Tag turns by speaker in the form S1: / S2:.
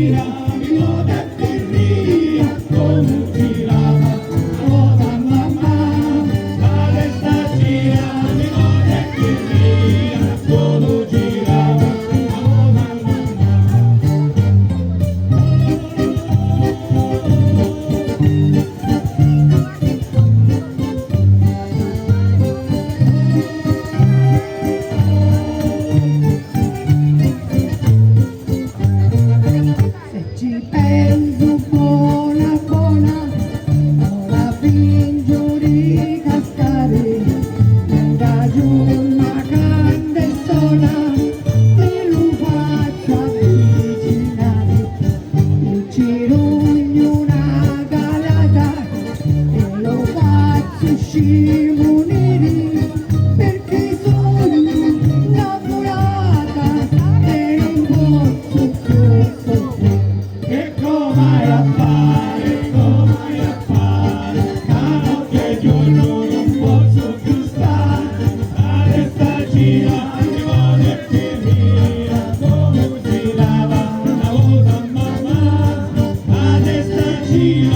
S1: gira, mi gode e ria, come girava la ruota mamma. La testa gira, mi gode e ria, come girava la ruota
S2: Ci penso buona buona, ora fingo di cascare, da giù una candesona, e lo faccio avvicinare, il cirugno una galata, e lo faccio scivolare, perché sono innamorata e non posso più soffrire.
S1: e come a fare, caro che giorno non posso più stare, la testa gira, mi vuole che via, come girava la volta mamma, la testa gira.